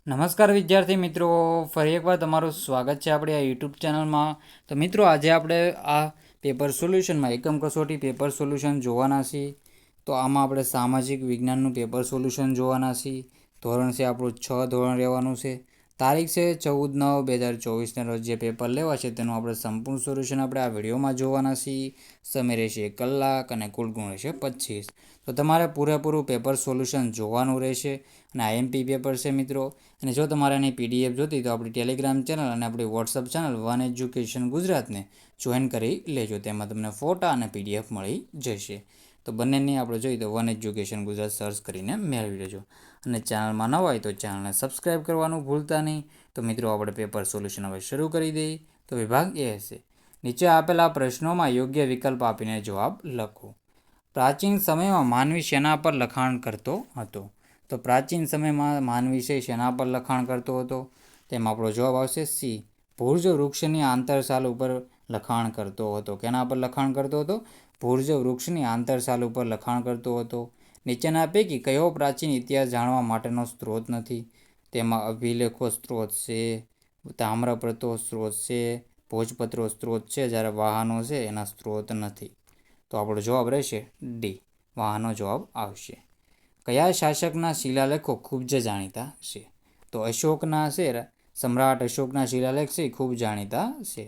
નમસ્કાર વિદ્યાર્થી મિત્રો, ફરી એકવાર તમારું સ્વાગત છે આપણે આ યુટ્યુબ ચેનલમાં. તો મિત્રો, આજે આપણે આ પેપર સોલ્યુશનમાં એકમ કસોટી પેપર સોલ્યુશન જોવાના છીએ. તો આમાં આપણે સામાજિક વિજ્ઞાનનું પેપર સોલ્યુશન જોવાના છીએ. ધોરણ છે આપણું 6 ધોરણ રહેવાનું છે. તારીખ છે 14/9/2024 રોજ જે પેપર લેવા છે તેનું આપણે સંપૂર્ણ સોલ્યુશન આપણે આ વિડીયોમાં જોવાના છીએ. સમય રહેશે 1 કલાક અને કુલ ગુણ રહેશે 25. તો તમારે પૂરેપૂરું પેપર સોલ્યુશન જોવાનું રહેશે અને આઈએમપી પેપર છે મિત્રો. અને જો તમારે એની પીડીએફ જોતી તો આપણી ટેલિગ્રામ ચેનલ અને આપણી વોટ્સઅપ ચેનલ વન એજ્યુકેશન ગુજરાતને જોઈન કરી લેજો. તેમાં તમને ફોટા અને પીડીએફ મળી જશે. તો બંનેની આપણે જોઈએ તો વન એજ્યુકેશન ગુજરાત સર્ચ કરીને મેળવી લેજો. અને ચેનલમાં ન હોય તો ચેનલને સબસ્ક્રાઈબ કરવાનું ભૂલતા નહીં. તો મિત્રો, આપણે પેપર સોલ્યુશન હવે શરૂ કરી દઈએ. તો વિભાગ એ હશે, નીચે આપેલા પ્રશ્નોમાં યોગ્ય વિકલ્પ આપીને જવાબ લખો. પ્રાચીન સમયમાં માનવી શેના પર લખાણ કરતો હતો? તો પ્રાચીન સમયમાં માનવી છે શેના પર લખાણ કરતો હતો? તેમાં આપણો જવાબ આવશે સી, ભુર્જ વૃક્ષની આંતરસાલ ઉપર લખાણ કરતો હતો. કેના પર લખાણ કરતો હતો? ભુર્જ વૃક્ષની આંતરસાલ ઉપર લખાણ કરતો હતો. નીચેના પૈકી કયો પ્રાચીન ઇતિહાસ જાણવા માટેનો સ્ત્રોત નથી? તેમાં અભિલેખો સ્ત્રોત છે, તામ્રપત્રો સ્ત્રોત છે, ભોજપત્રો સ્ત્રોત છે, જ્યારે વાહનો છે એના સ્ત્રોત નથી. તો આપણો જવાબ રહેશે ડી, વાહનો જવાબ આવશે. કયા શાસકના શિલાલેખો ખૂબ જ જાણીતા છે? તો અશોકના છે, સમ્રાટ અશોકના શિલાલેખ છે ખૂબ જાણીતા છે.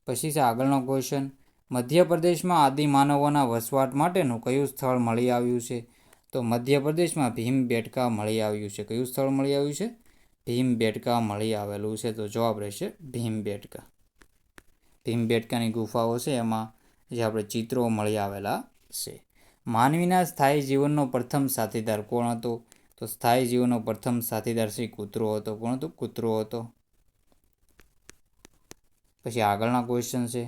પછી છે આગળનો ક્વેશ્ચન, મધ્યપ્રદેશમાં આદિમાનવોના વસવાટ માટેનું કયું સ્થળ મળી આવ્યું છે? તો મધ્યપ્રદેશમાં ભીમબેટકા મળી આવ્યું છે. કયું સ્થળ મળી આવ્યું છે? ભીમબેટકા મળી આવેલું છે. તો જવાબ રહેશે ભીમબેટકા. ભીમબેટકાની ગુફાઓ છે એમાં જે આપણે ચિત્રો મળી આવેલા છે. માનવીના સ્થાયી જીવનનો પ્રથમ સાથીદાર કોણ હતો? તો સ્થાયી જીવનનો પ્રથમ સાથીદાર શ્રી કૂતરો હતો. કોણ હતો? કૂતરો હતો. પછી આગળના ક્વેશ્ચન છે,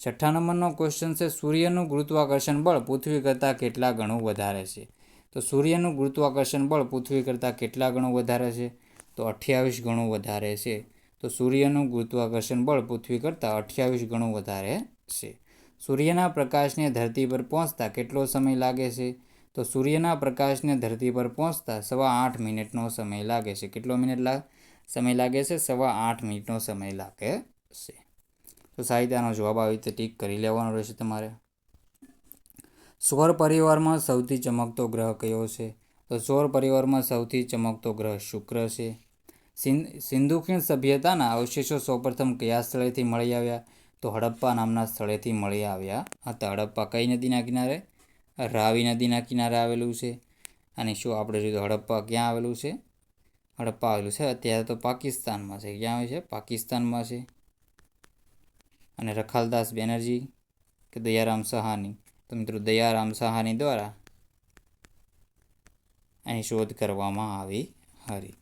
6 નંબરનો ક્વેશ્ચન છે, સૂર્યનું ગુરુત્વાકર્ષણ બળ પૃથ્વી કરતાં કેટલા ગણું વધારે છે? તો સૂર્યનું ગુરુત્વાકર્ષણ બળ પૃથ્વી કરતાં કેટલા ગણું વધારે છે? તો 28 ગણું વધારે છે. તો સૂર્યનું ગુરુત્વાકર્ષણ બળ પૃથ્વી કરતાં 28 ગણું વધારે છે. સૂર્યના પ્રકાશને ધરતી પર પહોંચતા કેટલો સમય લાગે છે? તો સૂર્યના પ્રકાશને ધરતી પર પહોંચતા 8.25 મિનિટનો સમય લાગે છે. કેટલો સમય લાગે છે? 8.25 મિનિટનો સમય લાગે છે. તો સાહિત્યનો જવાબ આવી રીતે ટીક કરી લેવાનો રહેશે તમારે. સૌર પરિવારમાં સૌથી ચમકતો ગ્રહ કયો છે? તો સૌર પરિવારમાં સૌથી ચમકતો ગ્રહ શુક્ર છે. સિંધુ ખીણ સભ્યતાના અવશેષો સૌપ્રથમ કયા સ્થળેથી મળી આવ્યા? તો હડપ્પા નામના સ્થળેથી મળી આવ્યા હતા. હડપ્પા કઈ નદીના કિનારે? રાવી નદીના કિનારે આવેલું છે. અને શું આપણે જોઈએ હડપ્પા ક્યાં આવેલું છે? હડપ્પા આવેલું છે અત્યારે તો પાકિસ્તાનમાં છે. ક્યાં આવે છે? પાકિસ્તાનમાં છે. અને રખાલદાસ બેનર્જી કે દયારામ સહાની? તો મિત્રો, દયારામ સહાની દ્વારા અહીં શોધ કરવામાં આવી હતી.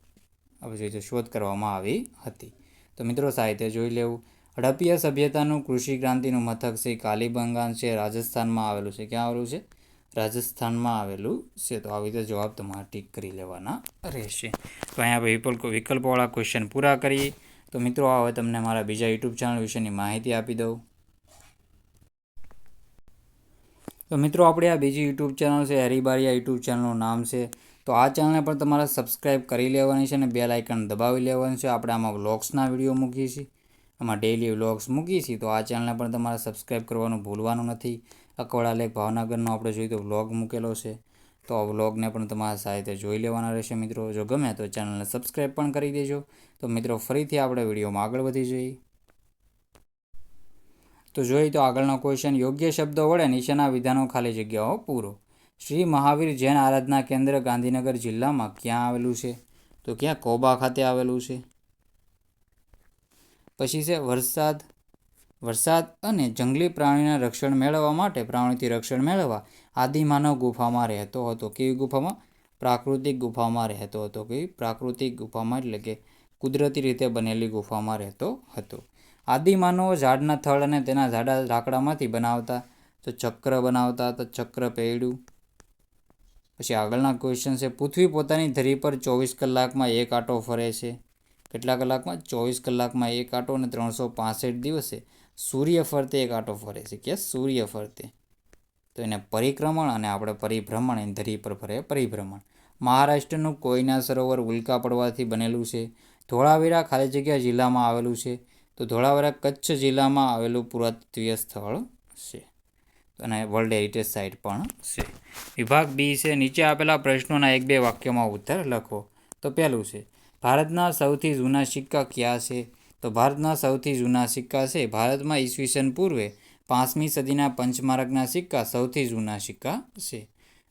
આપણે જોઈએ તો શોધ કરવામાં આવી હતી. તો મિત્રો, સાહિત્ય જોઈ લેવું. હડપ્પીય સભ્યતાનું કૃષિ ક્રાંતિનું મથક છે કાલીબંગાન છે, રાજસ્થાનમાં આવેલું છે. ક્યાં આવેલું છે? રાજસ્થાનમાં આવેલું છે. તો આવી રીતે જવાબ તમારે ટીક કરી લેવાના રહેશે. તો અહીંયા વિકલ્પોવાળા ક્વેશ્ચન પૂરા કરીએ. તો મિત્રો, હવે તમને મારા બીજા યુટ્યુબ ચેનલ વિશેની માહિતી આપી દઉં. તો મિત્રો, આપણે આ બીજી યુટ્યુબ ચેનલ છે હરીબારીયા યુટ્યુબ ચેનલનું નામ છે. તો આ ચેનલને પણ તમારે સબસ્ક્રાઈબ કરી લેવાની છે અને બેલ આઇકન દબાવી લેવાની છે. આપણે આમાં વ્લોગ્સના વિડીયો મૂકીએ છીએ, આમાં ડેઇલી વ્લોગ્સ મૂકીએ છીએ. તો આ ચેનલને પણ તમારે સબસ્ક્રાઈબ કરવાનું ભૂલવાનું નથી. અકોડા લેક ભાવનગરનો આપણે જોઈએ તો વ્લોગ મૂકેલો છે. તો આ વ્લોગને પણ તમારા સાથે જોઈ લેવાના રહેશે મિત્રો. જો ગમે તો ચેનલને સબસ્ક્રાઈબ પણ કરી દેજો. તો મિત્રો, ફરીથી આપણે વિડીયોમાં આગળ વધી જઈએ. તો જોઈએ તો આગળનો ક્વેશ્ચન, યોગ્ય શબ્દો વડે નીચેના વિધાનો ખાલી જગ્યાઓ પૂરો. શ્રી મહાવીર જૈન આરાધના કેન્દ્ર ગાંધીનગર જિલ્લામાં ક્યાં આવેલું છે? તો ક્યાં? કોબા ખાતે આવેલું છે. પછી છે વરસાદ અને જંગલી પ્રાણીના રક્ષણ મેળવવા માટે પ્રાણીથી રક્ષણ મેળવવા આદિમાનવ ગુફામાં રહેતો હતો. કેવી ગુફામાં? પ્રાકૃતિક ગુફામાં રહેતો હતો. કેવી? પ્રાકૃતિક ગુફામાં, એટલે કે કુદરતી રીતે બનેલી ગુફામાં રહેતો હતો. આદિમાનવો ઝાડના થડ અને તેના ઝાડા લાકડામાંથી બનાવતા. તો ચક્ર બનાવતા. તો ચક્ર પૈડું. પછી આગળના ક્વેશ્ચન છે, પૃથ્વી પોતાની ધરી પર 24 કલાકમાં એક આંટો ફરે છે. કેટલા કલાકમાં? 24 કલાકમાં એક આંટો. અને 365 દિવસે સૂર્ય ફરતે એક આંટો ફરે છે. કે સૂર્ય ફરતે? તો એને પરિક્રમણ અને આપણે પરિભ્રમણ, એની ધરી પર ફરે પરિભ્રમણ. મહારાષ્ટ્રનું કોયના સરોવર ઉલ્કા પડવાથી બનેલું છે. ધોળાવીરા ખાલી જગ્યા જિલ્લામાં આવેલું છે. તો ધોળાવીરા કચ્છ જિલ્લામાં આવેલું પુરાતત્વીય સ્થળ છે અને વર્લ્ડ હેરિટેજ સાઇટ પણ છે. વિભાગ બી છે, નીચે આપેલા પ્રશ્નોના 1-2 વાક્યોમાં ઉત્તર લખો. તો પહેલું છે, ભારતના સૌથી જૂના સિક્કા ક્યાં છે? તો ભારતના સૌથી જૂના સિક્કા છે ભારતમાં ઈસવીસન પૂર્વે 5મી સદીના પંચમાર્કના સિક્કા સૌથી જૂના સિક્કા છે.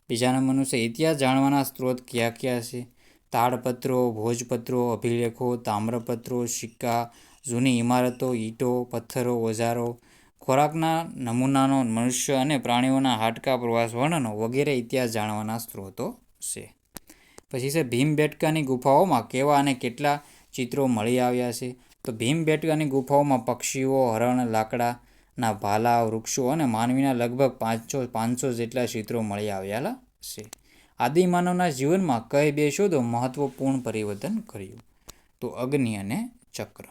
બીજા નંબરનું છે, ઇતિહાસ જાણવાના સ્ત્રોત કયા કયા છે? તાડપત્રો, ભોજપત્રો, અભિલેખો, તામ્રપત્રો, સિક્કા, જૂની ઇમારતો, ઈંટો, પથ્થરો, ઓજારો, ખોરાકના નમૂનાનો, મનુષ્ય અને પ્રાણીઓના હાડકાં, પ્રવાસ વર્ણનો વગેરે ઇતિહાસ જાણવાના સ્ત્રોતો છે. પછી છે, ભીમબેટકાની ગુફાઓમાં કેવા અને કેટલા ચિત્રો મળી આવ્યા છે? તો ભીમબેટકાની ગુફાઓમાં પક્ષીઓ, હરણ, લાકડાના ભાલા, વૃક્ષો અને માનવીના લગભગ 500 જેટલા ચિત્રો મળી આવેલા છે. આદિમાનવના જીવનમાં કઈ 2 શોધો મહત્વપૂર્ણ પરિવર્તન કર્યું? તો અગ્નિ અને ચક્ર.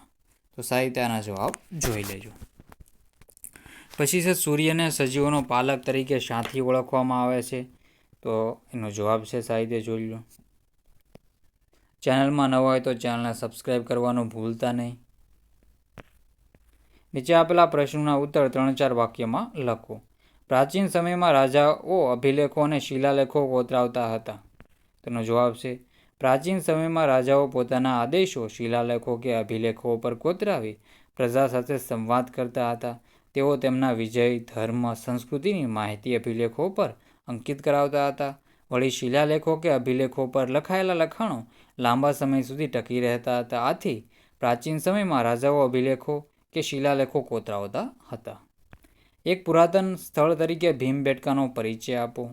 તો સાહિત્યના જવાબ જોઈ લેજો. પછી છે, સૂર્યને સજીવોનો પાલક તરીકે શાથી ઓળખવામાં આવે છે? તો એનો જવાબ છે સાહિત્ય જોઈ લો. ચેનલમાં નવા હોય તો ચેનલને સબસ્ક્રાઈબ કરવાનું ભૂલતા નહીં. નીચે આપેલા પ્રશ્નોના ઉત્તર 3-4 વાક્યમાં લખો. પ્રાચીન સમયમાં રાજાઓ અભિલેખો અને શિલાલેખો કોતરાવતા હતા. તેનો જવાબ છે, પ્રાચીન સમયમાં રાજાઓ પોતાના આદેશો શિલાલેખો કે અભિલેખો પર કોતરાવી પ્રજા સાથે સંવાદ કરતા હતા. તેઓ તેમના વિજય, ધર્મ, સંસ્કૃતિની માહિતી અભિલેખો પર અંકિત કરાવતા હતા. વળી શિલાલેખો કે અભિલેખો પર લખાયેલા લખાણો લાંબા સમય સુધી ટકી રહેતા હતા. આથી પ્રાચીન સમયમાં રાજાઓ અભિલેખો કે શિલાલેખો કોતરાવતા હતા. એક પુરાતન સ્થળ તરીકે ભીમબેટકાનો પરિચય આપો.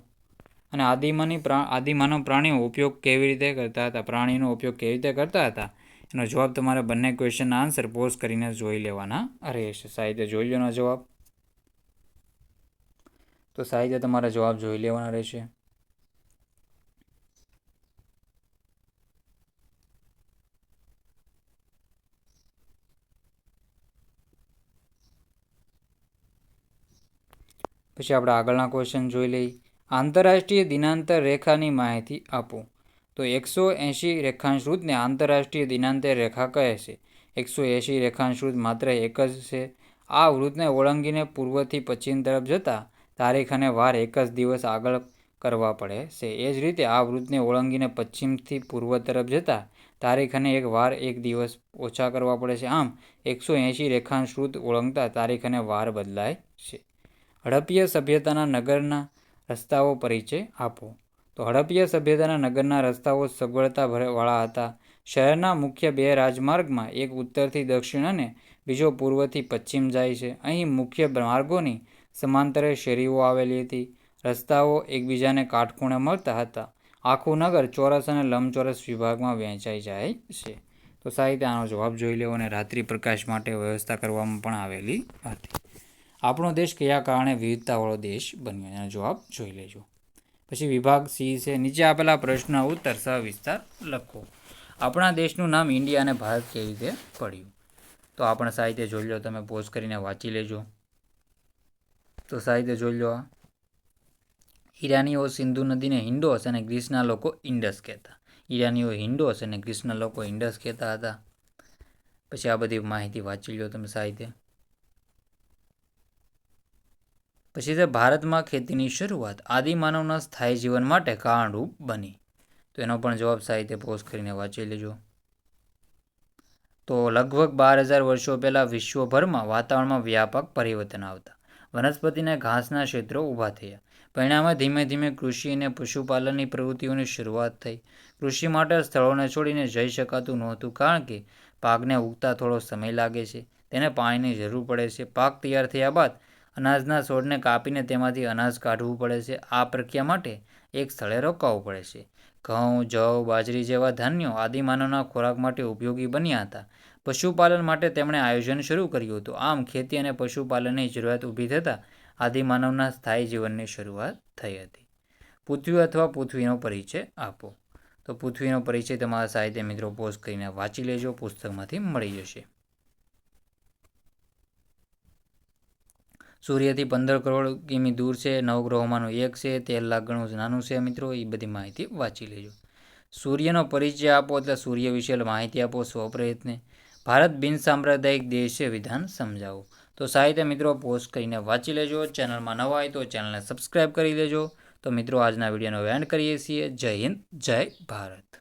અને આદિમાનવ પ્રાણીનો ઉપયોગ કેવી રીતે કરતા હતા? પ્રાણીનો ઉપયોગ કેવી રીતે કરતા હતા? એનો જવાબ તમારે બંને ક્વેશ્ચનના આન્સર પોઝ કરીને જોઈ લેવાના રહેશે. સાહિત્ય જોઈ લેવાનો જવાબ. તો સાહિત્ય તમારે જવાબ જોઈ લેવાના રહેશે. પછી આપણે આગળના ક્વેશ્ચન જોઈ લઈએ. આંતરરાષ્ટ્રીય દિનાંતર રેખાની માહિતી આપો. તો 180 રેખાંશ વૃત્તને આંતરરાષ્ટ્રીય દિનાંતર રેખા કહે છે. 180 રેખાંશ વૃત્ત માત્ર એક જ છે. આ વૃત્તને ઓળંગીને પૂર્વથી પશ્ચિમ તરફ જતા તારીખ અને વાર એક જ દિવસ આગળ કરવા પડે છે. એ જ રીતે આ વૃત્તને ઓળંગીને પશ્ચિમથી પૂર્વ તરફ જતા તારીખ અને વાર એક દિવસ ઓછા કરવા પડે છે. આમ 180 રેખાંશ વૃત્ત ઓળંગતા તારીખ અને વાર બદલાય છે. હડપ્પીય સભ્યતાના નગરના રસ્તાઓ પરિચય આપો. તો હડપ્પીય સભ્યતાના નગરના રસ્તાઓ સગવડતાવાળા હતા. શહેરના મુખ્ય 2 રાજમાર્ગમાં એક ઉત્તરથી દક્ષિણ અને બીજો પૂર્વથી પશ્ચિમ જાય છે. અહીં મુખ્ય માર્ગોની સમાંતરે શેરીઓ આવેલી હતી. રસ્તાઓ એકબીજાને કાટખૂણે મળતા હતા. આખું નગર ચોરસ અને લંબચોરસ વિભાગમાં વહેંચાઈ જાય છે. તો સાહિત્ય આનો જવાબ જોઈ લેવો. અને રાત્રિ પ્રકાશ માટે વ્યવસ્થા કરવામાં પણ આવેલી હતી. આપણો દેશ કયા કારણે વિવિધતાવાળો દેશ બન્યો? એનો જવાબ જોઈ લેજો. પછી વિભાગ સી છે, નીચે આપેલા પ્રશ્નના ઉત્તર સવિસ્તાર લખો. આપણા દેશનું નામ ઇન્ડિયા અને ભારત કેવી રીતે પડ્યું? તો આપણે સાહિત્ય જોઈ લો. તમે પોઝ કરીને વાંચી લેજો. તો સાહિત્ય જોઈ લો. ઈરાનીઓ સિંધુ નદીને હિન્ડોસ અને ગ્રીસના લોકો ઇન્ડસ કહેતા. ઈરાનીઓ હિન્ડોસ અને ગ્રીસના લોકો ઇન્ડસ કહેતા હતા. પછી આ બધી માહિતી વાંચી લો તમે સાહિત્ય. પછી છે, ભારતમાં ખેતીની શરૂઆત આદિમાનવના સ્થાયી જીવન માટે કારણરૂપ બની. તો એનો પણ જવાબ સાહિત્ય પોઝ કરીને વાંચી લેજો. તો લગભગ 12,000 વર્ષો પહેલાં વિશ્વભરમાં વાતાવરણમાં વ્યાપક પરિવર્તન આવતા વનસ્પતિને ઘાસના ક્ષેત્રો ઊભા થયા. પરિણામે ધીમે ધીમે કૃષિ અને પશુપાલનની પ્રવૃત્તિઓની શરૂઆત થઈ. કૃષિ માટે સ્થળોને છોડીને જઈ શકાતું નહોતું, કારણ કે પાકને ઉગતા થોડો સમય લાગે છે. તેને પાણીની જરૂર પડે છે. પાક તૈયાર થયા બાદ અનાજના છોડને કાપીને તેમાંથી અનાજ કાઢવું પડે છે. આ પ્રક્રિયા માટે એક સ્થળે રોકાવું પડે છે. ઘઉં, જવ, બાજરી જેવા ધાન્યો આદિમાનવના ખોરાક માટે ઉપયોગી બન્યા હતા. પશુપાલન માટે તેમણે આયોજન શરૂ કર્યું હતું. આમ ખેતી અને પશુપાલનની જરૂરિયાત ઊભી થતાં આદિમાનવના સ્થાયી જીવનની શરૂઆત થઈ હતી. પૃથ્વી અથવા પૃથ્વીનો પરિચય આપો. તો પૃથ્વીનો પરિચય તમારા સાહિત્ય મિત્રો પોઝ કરીને વાંચી લેજો. પુસ્તકમાંથી મળી જશે. સૂર્યથી 15 કરોડ કિમી દૂર છે. 9 ગ્રહોમાંનું એક છે. 13 લાખ ગણું નાનું છે મિત્રો. એ બધી માહિતી વાંચી લેજો. સૂર્યનો પરિચય આપો એટલે સૂર્ય વિશે માહિતી આપો સ્વપ્રયત્ને. ભારત બિન સાંપ્રદાયિક દેશ છે, વિધાન સમજાવો. તો સાહિત્ય મિત્રો પોસ્ટ કરીને વાંચી લેજો. ચેનલમાં નવા હોય તો ચેનલને સબસ્ક્રાઈબ કરી લેજો. તો મિત્રો આજના વિડીયોનો એન્ડ કરીએ છીએ. જય હિન્દ, જય ભારત.